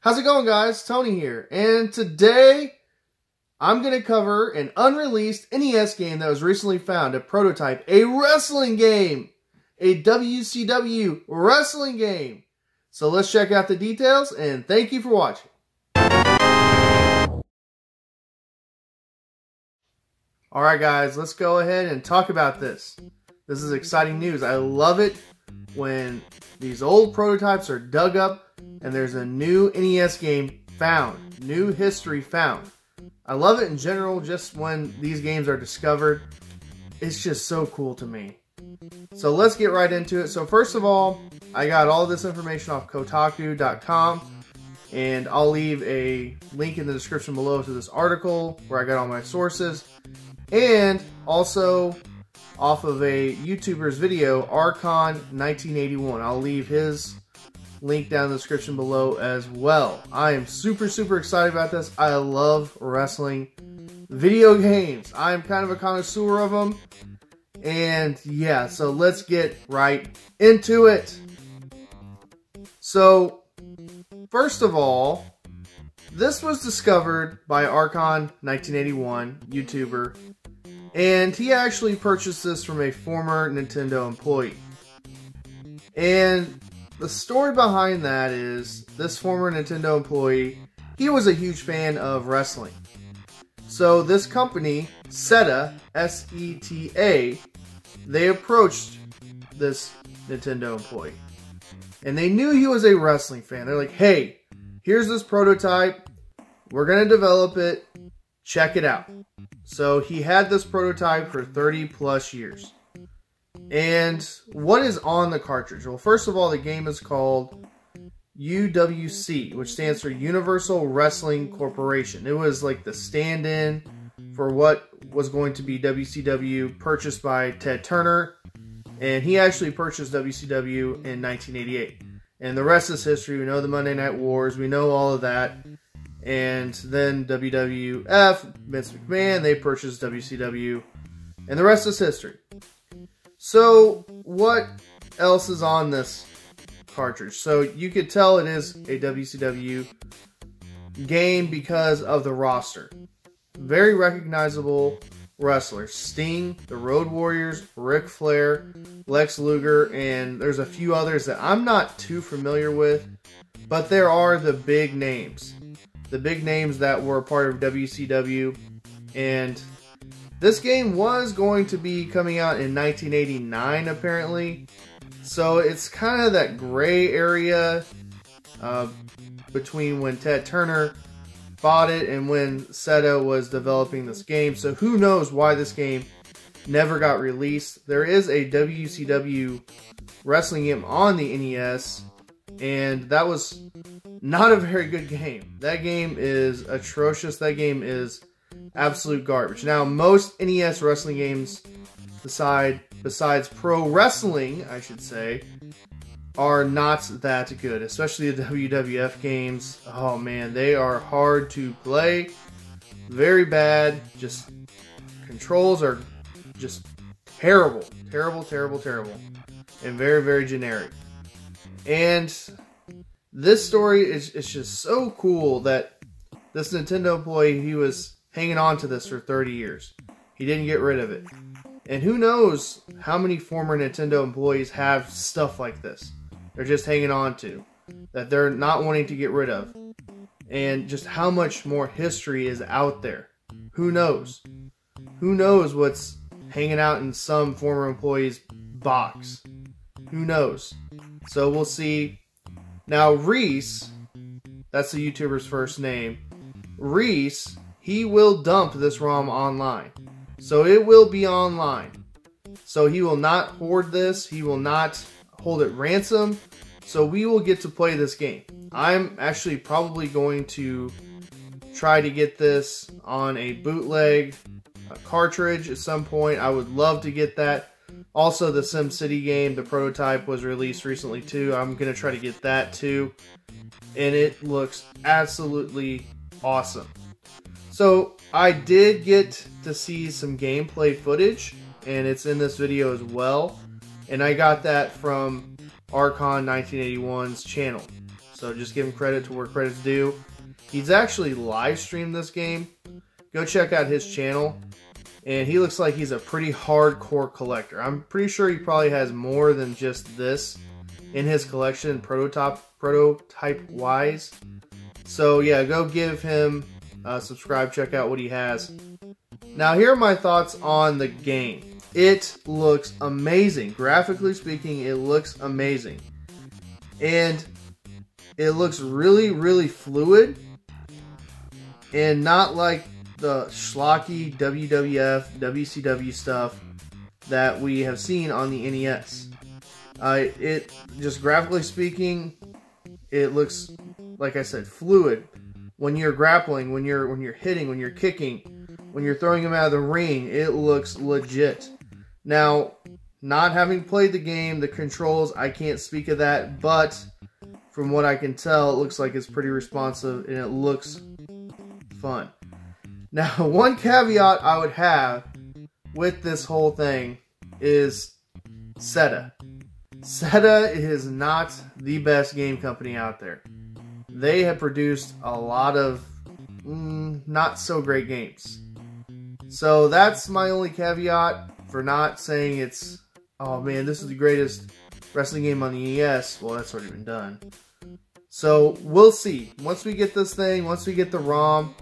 How's it going, guys? Tony here, and today I'm going to cover an unreleased NES game that was recently found, a prototype, a wrestling game, a WCW wrestling game. So let's check out the details, and thank you for watching. Alright guys, let's go ahead and talk about this. This is exciting news. I love it when these old prototypes are dug up and there's a new NES game found, new history found. I love it in general, just when these games are discovered. It's just so cool to me. So let's get right into it. So first of all, I got all this information off Kotaku.com, and I'll leave a link in the description below to this article where I got all my sources, and also off of a YouTuber's video, Archon 1981. I'll leave his link down in the description below as well. I am super excited about this. I love wrestling video games. I'm kind of a connoisseur of them. And yeah, so let's get right into it. So, first of all, this was discovered by Archon 1981, YouTuber, and he actually purchased this from a former Nintendo employee. And the story behind that is, this former Nintendo employee, he was a huge fan of wrestling. So this company, SETA, S-E-T-A, they approached this Nintendo employee. And they knew he was a wrestling fan. They're like, hey, here's this prototype. We're going to develop it. Check it out. So he had this prototype for 30 plus years. And what is on the cartridge? Well, first of all, the game is called UWC, which stands for Universal Wrestling Corporation. It was like the stand-in for what was going to be WCW, purchased by Ted Turner. And he actually purchased WCW in 1988. And the rest is history. We know the Monday Night Wars. We know all of that. And then WWF, Vince McMahon, they purchased WCW. And the rest is history. So, what else is on this cartridge? So, you could tell it is a WCW game because of the roster. Very recognizable wrestlers. Sting, the Road Warriors, Ric Flair, Lex Luger, and there's a few others that I'm not too familiar with. But there are the big names. The big names that were part of WCW. And this game was going to be coming out in 1989, apparently. So it's kind of that gray area between when Ted Turner bought it and when SETA was developing this game. So who knows why this game never got released. There is a WCW wrestling game on the NES, and that was not a very good game. That game is atrocious. That game is absolute garbage. Now, most NES wrestling games, besides pro wrestling, I should say, are not that good. Especially the WWF games. Oh man, they are hard to play. Very bad. Just controls are just terrible. Terrible. And very generic. And this story is just so cool that this Nintendo employee, he was hanging on to this for 30 years. He didn't get rid of it. And who knows how many former Nintendo employees have stuff like this. They're just hanging on to. That they're not wanting to get rid of. And just how much more history is out there. Who knows? Who knows what's hanging out in some former employee's box? Who knows? So we'll see. Now Reese, that's the YouTuber's first name. Reese, he will dump this ROM online. So it will be online. So he will not hoard this. He will not hold it ransom. So we will get to play this game. I'm actually probably going to try to get this on a bootleg cartridge at some point. I would love to get that. Also, the SimCity game, the prototype, was released recently too. I'm going to try to get that too. And it looks absolutely awesome. So, I did get to see some gameplay footage, and it's in this video as well. And I got that from Archon 1981's channel. So just give him credit to where credit's due. He's actually live streamed this game. Go check out his channel. And he looks like he's a pretty hardcore collector. I'm pretty sure he probably has more than just this in his collection, prototype wise. So yeah, go give him a subscribe, check out what he has. Now here are my thoughts on the game. It looks amazing. Graphically speaking, it looks amazing. And it looks really, really fluid. And not like the schlocky WWF, WCW stuff that we have seen on the NES. It just graphically speaking, it looks, like I said, fluid. When you're grappling, when you're hitting, when you're kicking, when you're throwing him out of the ring, it looks legit. Now, not having played the game, the controls, I can't speak of that, but from what I can tell, it looks like it's pretty responsive and it looks fun. Now, one caveat I would have with this whole thing is Sega. Sega is not the best game company out there. They have produced a lot of not so great games. So that's my only caveat for not saying it's, oh man, this is the greatest wrestling game on the NES. Well, that's already been done. So we'll see. Once we get this thing, once we get the ROM,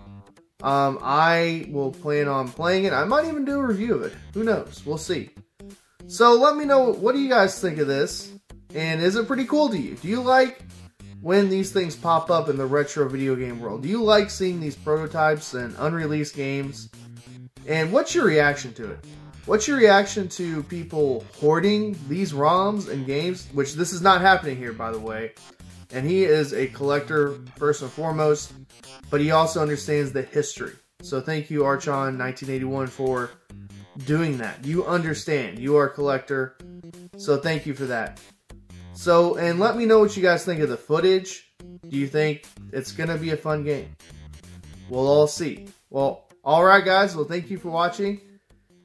I will plan on playing it. I might even do a review of it. Who knows? We'll see. So let me know, what do you guys think of this? And is it pretty cool to you? Do you like when these things pop up in the retro video game world? Do you like seeing these prototypes and unreleased games? And what's your reaction to it? What's your reaction to people hoarding these ROMs and games? Which this is not happening here, by the way. And he is a collector first and foremost, but he also understands the history. So thank you, Archon 1981, for doing that. You understand. You are a collector. So thank you for that. So, and let me know what you guys think of the footage. Do you think it's going to be a fun game? We'll all see. Well, alright guys. Well, thank you for watching.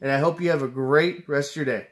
And I hope you have a great rest of your day.